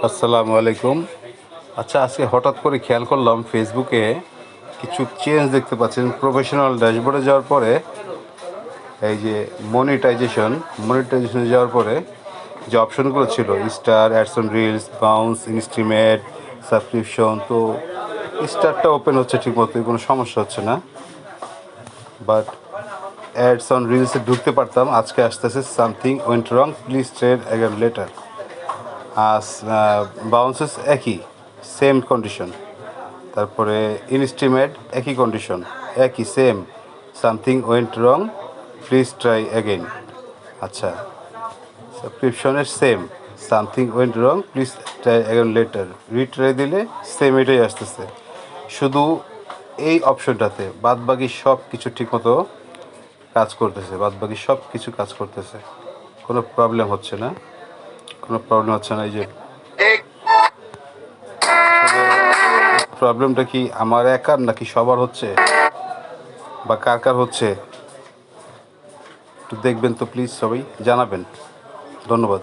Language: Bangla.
আসসালামু আলাইকুম। আচ্ছা, আজকে হঠাৎ করে খেয়াল করলাম ফেসবুকে কিছু চেঞ্জ দেখতে পাচ্ছেন। প্রফেশনাল ড্যাশবোর্ডে যাওয়ার পরে এই যে মনিটাইজেশনে যাওয়ার পরে যে অপশনগুলো ছিল, star, ads on reels, bounce, instream, subscription, তো স্টারটা ওপেন হচ্ছে ঠিকমতো, কোনো সমস্যা হচ্ছে না। বাট অ্যাডস অন রিলসে ঢুকতে পারতাম। আজকে আসতেছে something went wrong, please try again later. আস বাউন্সেস একই, সেম কন্ডিশন। তারপরে ইনস্টিমেট একই কন্ডিশন, একই same, something went wrong, please try again. আচ্ছা, সাবস্ক্রিপশনের same, something went wrong, please try again later. Retry দিলে সেম এটাই আসতেছে। শুধু এই অপশনটাতে বাদবাকি সব কিছু ঠিকমতো কাজ করতেছে, বাদবাকি সব কিছু কাজ করতেছে, কোনো প্রবলেম হচ্ছে না, কোনো প্রবলেম হচ্ছে না। এই যে প্রবলেমটা কি আমার একার নাকি সবার হচ্ছে, বা কার কার হচ্ছে একটু দেখবেন তো প্লিজ, সবাই জানাবেন। ধন্যবাদ।